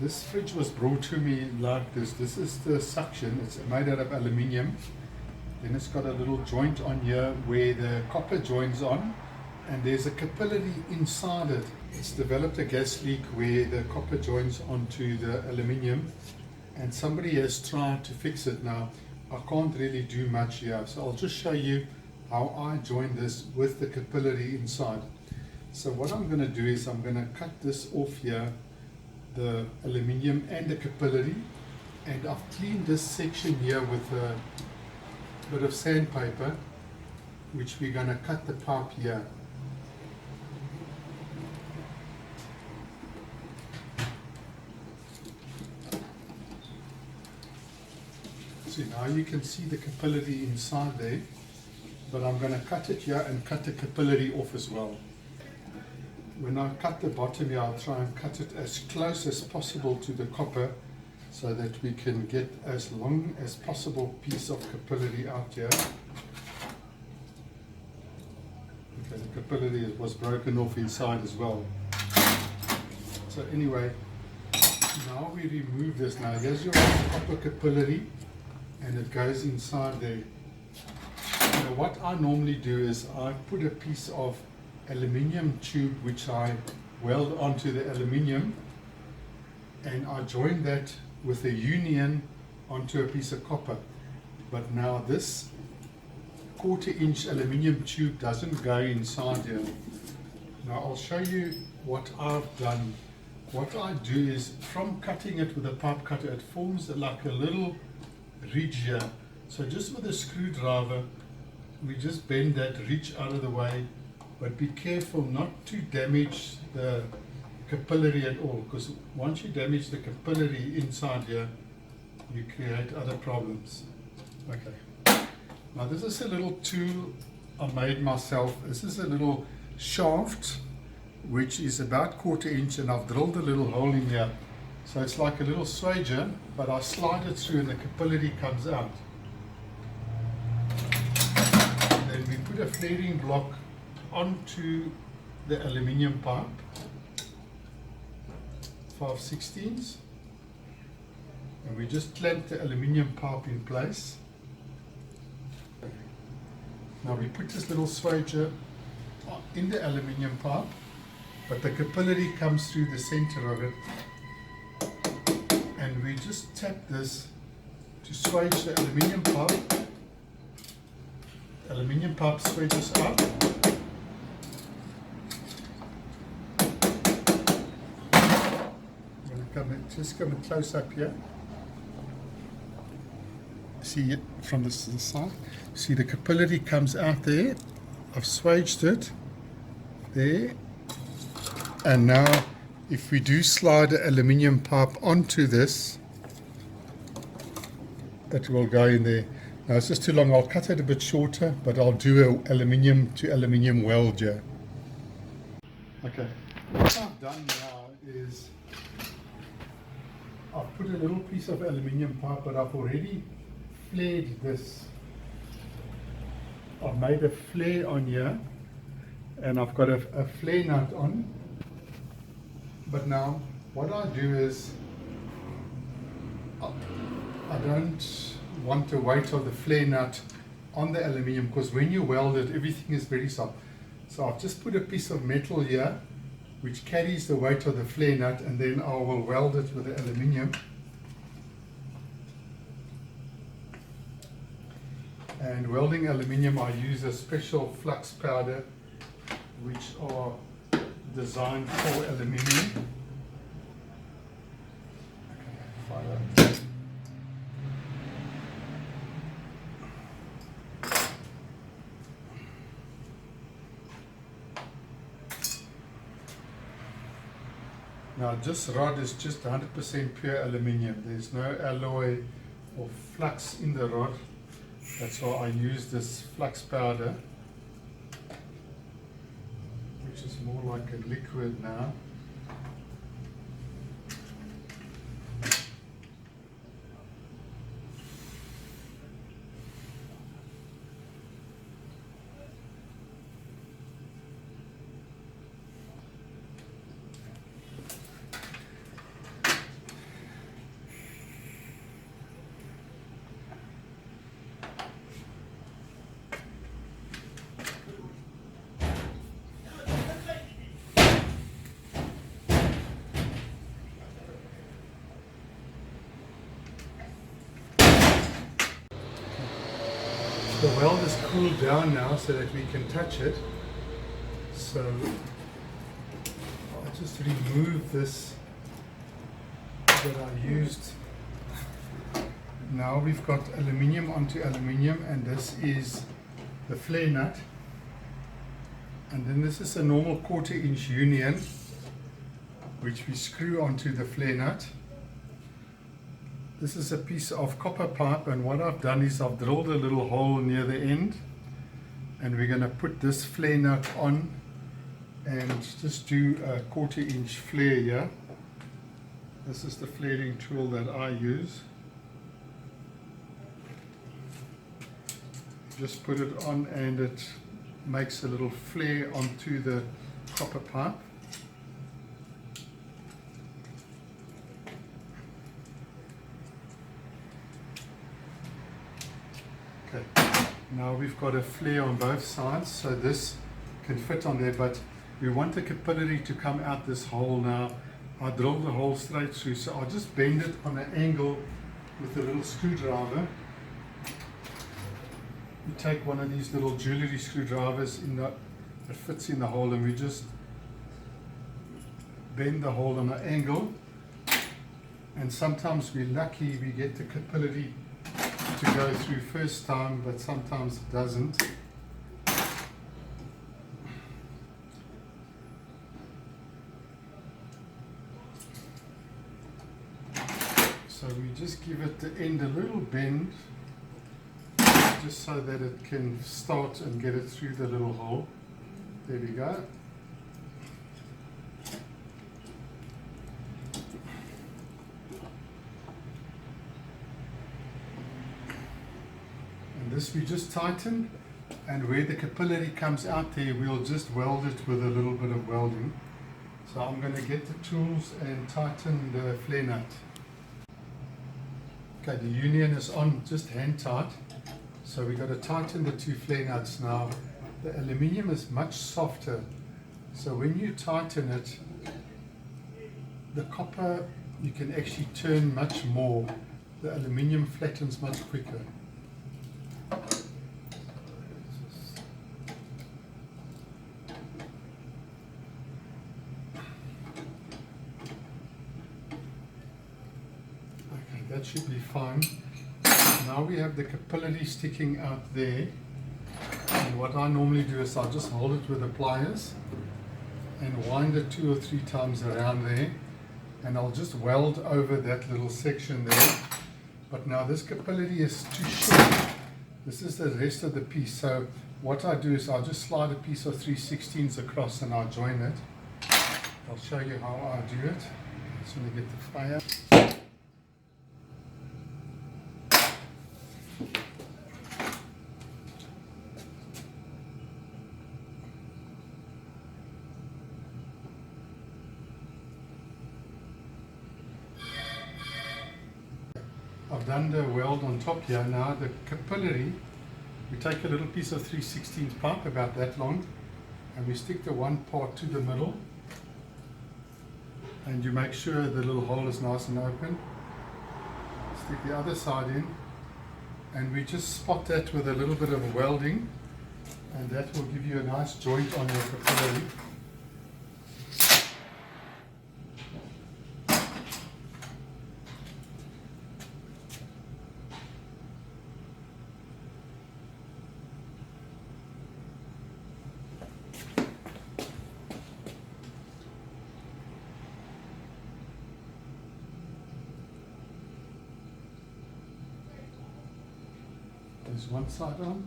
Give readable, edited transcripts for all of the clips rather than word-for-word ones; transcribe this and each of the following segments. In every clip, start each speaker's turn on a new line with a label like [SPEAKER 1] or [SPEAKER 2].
[SPEAKER 1] This fridge was brought to me like this. This is the suction. It's made out of aluminium. Then it's got a little joint on here where the copper joins on, and there's a capillary inside it. It's developed a gas leak where the copper joins onto the aluminium, and somebody has tried to fix it. Now, I can't really do much here, so I'll just show you how I join this with the capillary inside. So what I'm going to do is I'm going to cut this off here, the aluminium and the capillary, and I've cleaned this section here with a bit of sandpaper, which we're going to cut the pipe here. So now you can see the capillary inside there, but I'm going to cut it here and cut the capillary off as well. When I cut the bottom here, I'll try and cut it as close as possible to the copper so that we can get as long as possible piece of capillary out here. Okay, the capillary was broken off inside as well. So anyway, now we remove this. Now here's your copper capillary, and it goes inside there. Now what I normally do is I put a piece of aluminium tube which I weld onto the aluminium, and I join that with a union onto a piece of copper. But now this 1/4 inch aluminium tube doesn't go inside here. Now I'll show you what I've done. What I do is, from cutting it with a pipe cutter, it forms like a little ridge here. So just with a screwdriver, we just bend that ridge out of the way, but be careful not to damage the capillary at all, because once you damage the capillary inside here, you create other problems. Okay. Now this is a little tool I made myself. This is a little shaft which is about 1/4 inch, and I've drilled a little hole in here. So it's like a little swager, but I slide it through and the capillary comes out. And then we put a flaring block onto the aluminium pipe, 5/16, and we just clamp the aluminium pipe in place. Now we put this little swager in the aluminium pipe, but the capillary comes through the center of it, and we just tap this to swage the aluminium pipe. The aluminium pipe swages up. Just come close up here. See it from this side. See the capillary comes out there. I've swaged it there. And now if we do slide the aluminium pipe onto this, it will go in there. Now it's just too long. I'll cut it a bit shorter, but I'll do an aluminium to aluminium weld here. Okay. What I've done now is I've put a little piece of aluminium pipe, but I've already flared this. I've made a flare on here, and I've got a flare nut on. But now what I do is I don't want the weight of the flare nut on the aluminium, because when you weld it, everything is very soft. So I've just put a piece of metal here which carries the weight of the flare nut, and then I will weld it with the aluminium. And welding aluminium, I use a special flux powder which are designed for aluminium. Okay, now this rod is just 100% pure aluminium. There's no alloy or flux in the rod. That's why I use this flux powder, which is more like a liquid now. The weld is cooled down now so that we can touch it. So I'll just remove this that I used. Now we've got aluminium onto aluminium, and this is the flare nut. And then this is a normal 1/4 inch union which we screw onto the flare nut. This is a piece of copper pipe, and what I've done is I've drilled a little hole near the end, and we're going to put this flare nut on and just do a 1/4 inch flare here. This is the flaring tool that I use. Just put it on and it makes a little flare onto the copper pipe. Okay, now we've got a flare on both sides, so this can fit on there, but we want the capillary to come out this hole now. I drilled the hole straight through, so I'll just bend it on an angle with a little screwdriver. You take one of these little jewelry screwdrivers that fits in the hole, and we just bend the hole on an angle, and sometimes we're lucky we get the capillary to go through first time, but sometimes it doesn't. So we just give it the end a little bend, just so that it can start and get it through the little hole. There we go. And this we just tighten, and where the capillary comes out there, we'll just weld it with a little bit of welding. So I'm going to get the tools and tighten the flare nut. Okay, the union is on just hand tight. So we've got to tighten the two flare nuts now. The aluminium is much softer, so when you tighten it, the copper you can actually turn much more. The aluminium flattens much quicker. Okay, that should be fine. Now we have the capillary sticking out there, and what I normally do is I'll just hold it with the pliers and wind it 2 or 3 times around there, and I'll just weld over that little section there. But now this capillary is too short. This is the rest of the piece, so what I do is I'll just slide a piece of 3/16 across and I'll join it. I'll show you how I do it. Just want to get the fire. I've done the weld on top here. Now the capillary, we take a little piece of 3/16 pipe about that long, and we stick the one part to the middle, and you make sure the little hole is nice and open. Stick the other side in, and we just spot that with a little bit of welding, and that will give you a nice joint on your capillary. There's one side on,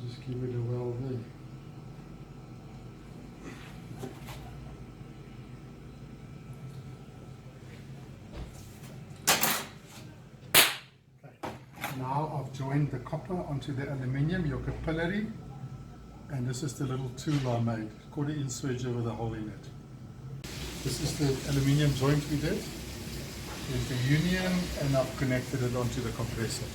[SPEAKER 1] just give it a weld there. Okay. Now I've joined the copper onto the aluminium, your capillary, and this is the little tool I made, 1/4 inch serger with a hole in it. This is the aluminium joint we did. There's the union, and I've connected it onto the compressor.